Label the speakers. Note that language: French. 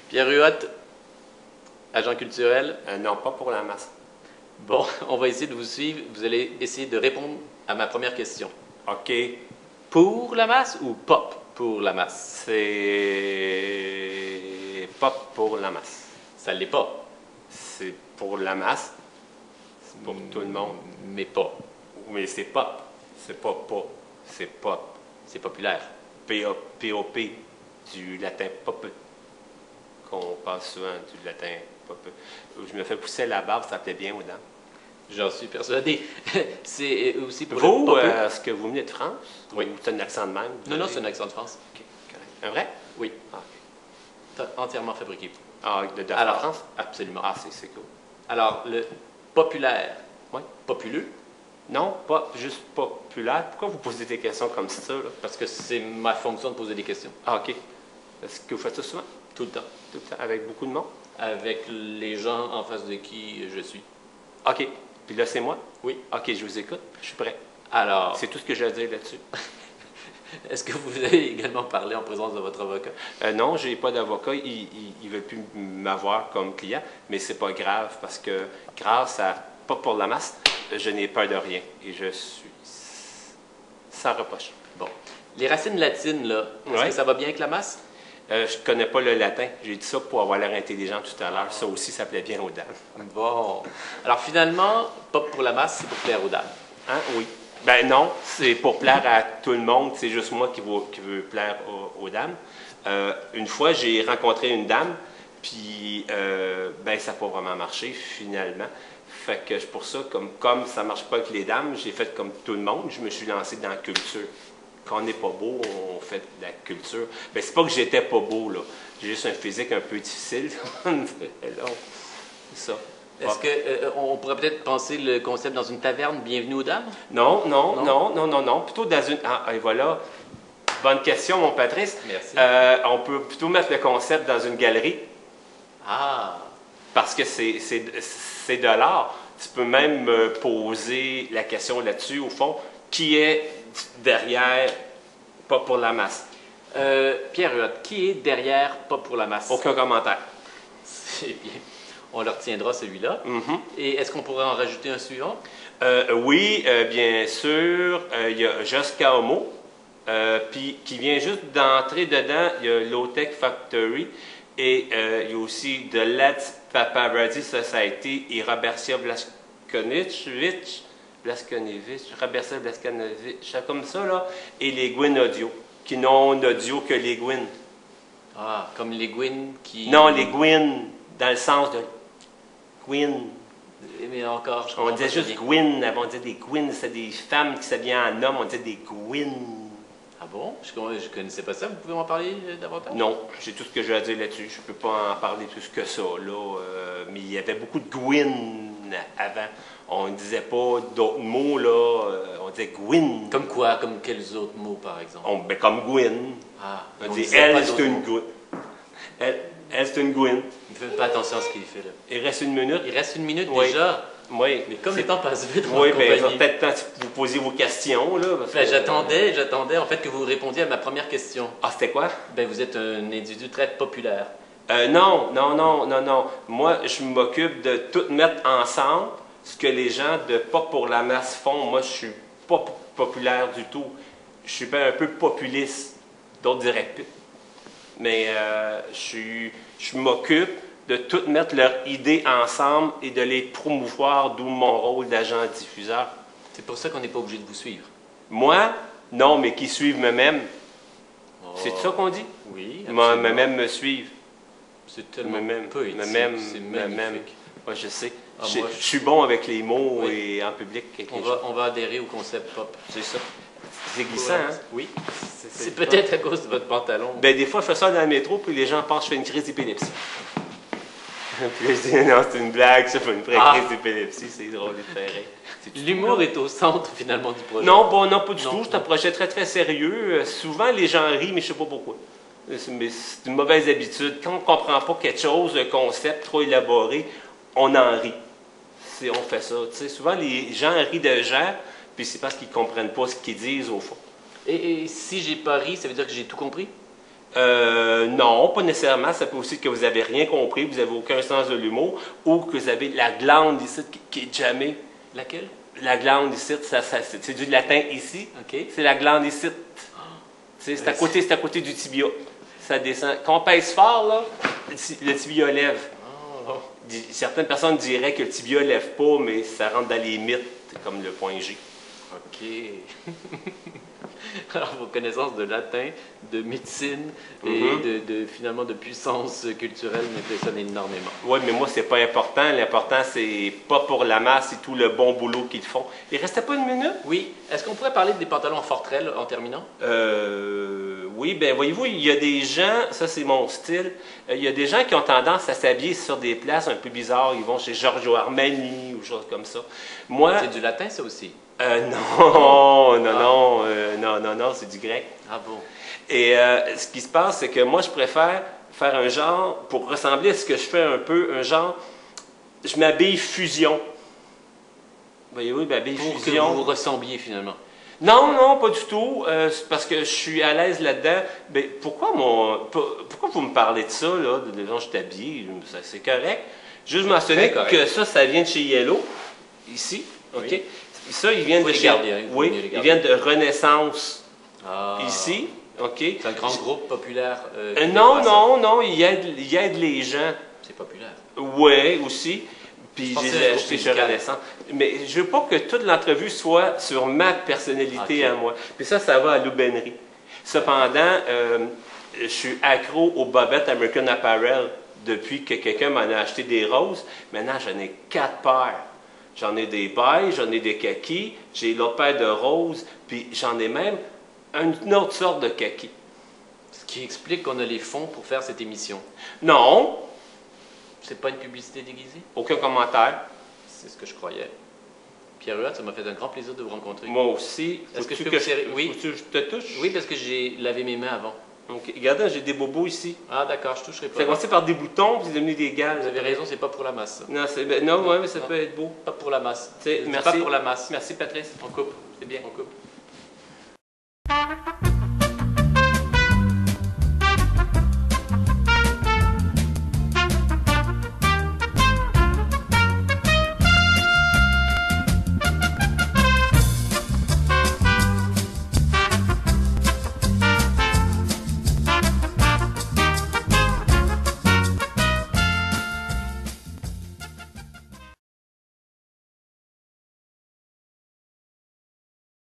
Speaker 1: Pierre Huot, agent culturel.
Speaker 2: Non, pas pour la masse.
Speaker 1: Bon, on va essayer de vous suivre. Vous allez essayer de répondre à ma première question.
Speaker 2: OK.
Speaker 1: Pour la masse ou pop pour la masse?
Speaker 2: C'est pas pour la masse.
Speaker 1: Ça ne l'est pas.
Speaker 2: C'est pour la masse. C'est pour tout le monde.
Speaker 1: Mais pas.
Speaker 2: Mais c'est pop. C'est pas pop. C'est pop.
Speaker 1: C'est populaire.
Speaker 2: P-O-P, du latin pop. Qu'on parle souvent du latin pop. Je me fais pousser la barbe, ça plaît bien aux dames.
Speaker 1: J'en suis persuadé. C'est aussi pour
Speaker 2: vous,
Speaker 1: le pop.
Speaker 2: est-ce que vous venez de France?
Speaker 1: Oui.
Speaker 2: Ou c'est un accent de même?
Speaker 1: Non, c'est un accent de France.
Speaker 2: OK, correct. Un vrai?
Speaker 1: Oui.
Speaker 2: Ah, OK.
Speaker 1: Entièrement fabriqué.
Speaker 2: Ah, de la
Speaker 1: Alors,
Speaker 2: France?
Speaker 1: absolument.
Speaker 2: Ah, c'est cool.
Speaker 1: Alors, le populaire,
Speaker 2: Oui.
Speaker 1: populeux,
Speaker 2: Non, pas juste populaire. Pourquoi vous posez des questions comme ça, là?
Speaker 1: parce que c'est ma fonction de poser des questions.
Speaker 2: Ah, OK. Est-ce que vous faites ça souvent?
Speaker 1: Tout le temps.
Speaker 2: Tout le temps? Avec beaucoup de monde?
Speaker 1: Avec les gens en face de qui je suis.
Speaker 2: OK. Puis là, c'est moi?
Speaker 1: Oui.
Speaker 2: OK, je vous écoute. Je suis prêt.
Speaker 1: Alors,
Speaker 2: C'est tout ce que j'ai à dire là-dessus.
Speaker 1: est-ce que vous avez également parlé en présence de votre avocat?
Speaker 2: Non, j'ai pas d'avocat. Ils ne veulent plus m'avoir comme client, mais c'est pas grave parce que grâce à Pas pour la masse, je n'ai peur de rien et je suis sans reproche.
Speaker 1: Bon. Les racines latines, là, est-ce
Speaker 2: Ouais.
Speaker 1: que ça va bien avec la masse?
Speaker 2: Je ne connais pas le latin. J'ai dit ça pour avoir l'air intelligent tout à l'heure. Ça aussi, ça plaît bien aux dames.
Speaker 1: Bon. Alors finalement, pas pour la masse, c'est pour plaire aux dames.
Speaker 2: Hein? Oui. Ben non, c'est pour plaire à tout le monde. C'est juste moi qui veux plaire aux dames. Une fois, j'ai rencontré une dame, puis ben ça n'a pas vraiment marché finalement. Fait que pour ça, comme ça ne marche pas avec les dames, j'ai fait comme tout le monde. Je me suis lancé dans la culture. Quand on n'est pas beau, on fait de la culture. Ben c'est pas que j'étais pas beau, là. J'ai juste un physique un peu difficile. C'est ça.
Speaker 1: Est-ce qu'on pourrait peut-être penser le concept dans une taverne, bienvenue aux dames?
Speaker 2: Non. Plutôt dans une... Ah, et voilà. Bonne question, mon Patrice.
Speaker 1: Merci.
Speaker 2: On peut plutôt mettre le concept dans une galerie.
Speaker 1: Ah!
Speaker 2: Parce que c'est de l'art. Tu peux même me poser la question là-dessus, au fond. Qui est derrière Pas pour la masse?
Speaker 1: Pierre Huot, qui est derrière Pas pour la masse?
Speaker 2: Aucun commentaire.
Speaker 1: C'est bien. On le retiendra, celui-là.
Speaker 2: Mm-hmm.
Speaker 1: Et est-ce qu'on pourrait en rajouter un suivant?
Speaker 2: Oui, bien sûr. Il y a Josca Homo, puis qui vient juste d'entrer dedans. Il y a Low-Tech Factory et il y a aussi The Let's Paparazzi Society et Robercia Blaskonevich, Robercia Blaskonevich, comme ça, là, et les Gwyn Audio, qui n'ont audio que les Gwyn.
Speaker 1: Ah, comme les Gwyn qui...
Speaker 2: Non, les Gwyn, dans le sens de Gwyn.
Speaker 1: Mais encore, je
Speaker 2: On
Speaker 1: comprends
Speaker 2: disait
Speaker 1: pas
Speaker 2: juste
Speaker 1: bien.
Speaker 2: Gwyn, avant on disait des Gwyn, c'était des femmes qui s'habillaient en hommes, on disait des Gwyn.
Speaker 1: Ah bon? Je connaissais pas ça. Vous pouvez m'en parler davantage?
Speaker 2: Non, j'ai tout ce que j'ai à dire là-dessus. Je ne peux pas en parler plus que ça, là. Mais il y avait beaucoup de Gwyn avant. On ne disait pas d'autres mots, là. On disait Gwyn.
Speaker 1: Comme quoi? Comme quels autres mots, par exemple?
Speaker 2: Ben, comme Gwyn.
Speaker 1: Ah,
Speaker 2: On
Speaker 1: on
Speaker 2: dit
Speaker 1: disait pas
Speaker 2: elle, c'est
Speaker 1: d'autres
Speaker 2: une
Speaker 1: mots.
Speaker 2: Gwyn. Elle, c'est une Gwyn.
Speaker 1: Ne faites pas attention à ce qu'il fait, là.
Speaker 2: Il reste une minute.
Speaker 1: Il reste une minute
Speaker 2: Oui.
Speaker 1: déjà.
Speaker 2: Oui.
Speaker 1: Mais comme le temps passe vite en
Speaker 2: Oui, bien, il va
Speaker 1: compagnie.
Speaker 2: peut-être temps que vous posiez vos questions, là. Parce
Speaker 1: Ben,
Speaker 2: que-
Speaker 1: j'attendais en fait que vous répondiez à ma première question.
Speaker 2: Ah, c'était quoi?
Speaker 1: Ben, vous êtes un individu très populaire.
Speaker 2: Non. Moi, je m'occupe de tout mettre ensemble. Ce que les gens de Pas pour la masse font, moi, je suis pas populaire du tout. Je suis un peu populiste. D'autres diraient plus. Mais je m'occupe de tout mettre leurs idées ensemble et de les promouvoir, d'où mon rôle d'agent diffuseur.
Speaker 1: C'est pour ça qu'on n'est pas obligé de vous suivre.
Speaker 2: Moi, non, mais qui suivent me-même.
Speaker 1: Oh.
Speaker 2: C'est ça qu'on dit?
Speaker 1: Oui,
Speaker 2: Me-même me suivent.
Speaker 1: C'est tellement
Speaker 2: Me-même,
Speaker 1: poétique.
Speaker 2: me-même,
Speaker 1: C'est
Speaker 2: me-même.
Speaker 1: magnifique.
Speaker 2: Ouais, je sais.
Speaker 1: Ah,
Speaker 2: je,
Speaker 1: moi,
Speaker 2: je suis bon avec les mots
Speaker 1: Oui.
Speaker 2: et en public. avec
Speaker 1: On
Speaker 2: les gens.
Speaker 1: va adhérer au concept pop.
Speaker 2: C'est ça. C'est glissant, hein?
Speaker 1: Oui. C'est peut-être à cause de votre pantalon.
Speaker 2: Ben, des fois, je fais ça dans le métro, puis les gens pensent que je fais une crise d'épilepsie. Puis là, je dis, non, c'est une blague, ça fait une vraie
Speaker 1: Ah.
Speaker 2: crise d'épilepsie, c'est drôle de faire rire. C'est-tu
Speaker 1: L'humour
Speaker 2: drôle?
Speaker 1: est au centre finalement du projet.
Speaker 2: Non, bon, non, pas du
Speaker 1: Non.
Speaker 2: tout. C'est un projet très, très sérieux. Souvent, les gens rient, mais je ne sais pas pourquoi. Mais c'est une mauvaise habitude. Quand on ne comprend pas quelque chose, un concept trop élaboré, on en rit. On fait ça. Tu sais, souvent, les gens rient de gens, puis c'est parce qu'ils ne comprennent pas ce qu'ils disent au fond.
Speaker 1: Et si j'ai pas ri, ça veut dire que j'ai tout compris?
Speaker 2: Non, pas nécessairement. Ça peut aussi être que vous n'avez rien compris, vous n'avez aucun sens de l'humour, ou que vous avez la glande ici qui est jamais.
Speaker 1: Laquelle?
Speaker 2: La glande ici, c'est du latin ici.
Speaker 1: OK.
Speaker 2: C'est la glande ici. C'est à côté du tibia. Ça descend. Quand on pèse fort, là, le tibia lève.
Speaker 1: Oh.
Speaker 2: Certaines personnes diraient que le tibia lève pas, mais ça rentre dans les mythes, comme le point G.
Speaker 1: OK. Alors, vos connaissances de latin, de médecine et finalement de puissance culturelle m'impressionnent énormément.
Speaker 2: Oui, mais moi, c'est pas important. L'important, c'est pas pour la masse, c'est tout le bon boulot qu'ils font. Il restait pas une minute?
Speaker 1: Oui. Est-ce qu'on pourrait parler des pantalons en forterelle en terminant?
Speaker 2: Oui, ben voyez-vous, il y a des gens, ça c'est mon style, il y a des gens qui ont tendance à s'habiller sur des places un peu bizarres. Ils vont chez Giorgio Armani ou choses comme ça. Moi,
Speaker 1: C'est du latin, ça aussi.
Speaker 2: non, c'est du grec.
Speaker 1: Ah bon?
Speaker 2: Et ce qui se passe, c'est que moi, je préfère faire un genre, pour ressembler à ce que je fais un peu, un genre, je m'habille fusion. Voyez-vous, je m'habille
Speaker 1: Pour que
Speaker 2: fusion.
Speaker 1: vous ressembliez finalement.
Speaker 2: Non, pas du tout. C'est parce que je suis à l'aise là-dedans. Mais pourquoi vous me parlez de ça, là, de dont je t'habille? C'est correct. Juste mentionner
Speaker 1: correct.
Speaker 2: que ça vient de chez Yellow, ici. OK?
Speaker 1: Oui.
Speaker 2: Ça, ils viennent
Speaker 1: Faut
Speaker 2: de
Speaker 1: les
Speaker 2: chez.
Speaker 1: garder, hein, il faut
Speaker 2: Oui,
Speaker 1: venir les
Speaker 2: ils
Speaker 1: garder.
Speaker 2: viennent de Renaissance,
Speaker 1: Ah.
Speaker 2: ici. OK?
Speaker 1: C'est un grand groupe populaire.
Speaker 2: Non, ils aident les gens.
Speaker 1: C'est populaire.
Speaker 2: Oui, aussi. Puis
Speaker 1: Je pensais
Speaker 2: je
Speaker 1: à
Speaker 2: les ai
Speaker 1: un
Speaker 2: achetés
Speaker 1: groupe
Speaker 2: chez
Speaker 1: musical.
Speaker 2: Renaissance. Mais je veux pas que toute l'entrevue soit sur ma personnalité
Speaker 1: Ok.
Speaker 2: à moi. Puis ça va à l'aubainerie. Cependant, je suis accro aux bobettes American Apparel depuis que quelqu'un m'en a acheté des roses. Maintenant, j'en ai 4 paires. J'en ai des beiges, j'en ai des kakis, j'ai l'autre paire de roses, puis j'en ai même une autre sorte de kaki.
Speaker 1: Ce qui explique qu'on a les fonds pour faire cette émission.
Speaker 2: Non,
Speaker 1: C'est pas une publicité déguisée?
Speaker 2: aucun commentaire.
Speaker 1: C'est ce que je croyais. Pierre Huot, ça m'a fait un grand plaisir de vous rencontrer.
Speaker 2: Moi aussi.
Speaker 1: Est-ce que
Speaker 2: Faut-tu
Speaker 1: je peux vous serrer? Oui.
Speaker 2: faut-tu que je te touche?
Speaker 1: Oui, parce que j'ai lavé mes mains avant.
Speaker 2: Ok. Regardez, j'ai des bobos ici.
Speaker 1: Ah d'accord, je toucherai
Speaker 2: Ça a
Speaker 1: pas.
Speaker 2: commencé par des boutons, puis c'est devenu des gales.
Speaker 1: Vous avez raison, c'est pas pour la masse.
Speaker 2: Non, non, ouais, mais ça peut être beau.
Speaker 1: Pas pour la masse.
Speaker 2: Tu sais,
Speaker 1: C'est
Speaker 2: merci.
Speaker 1: pas pour la masse.
Speaker 2: Merci, Patrice.
Speaker 1: On coupe. C'est bien, on coupe.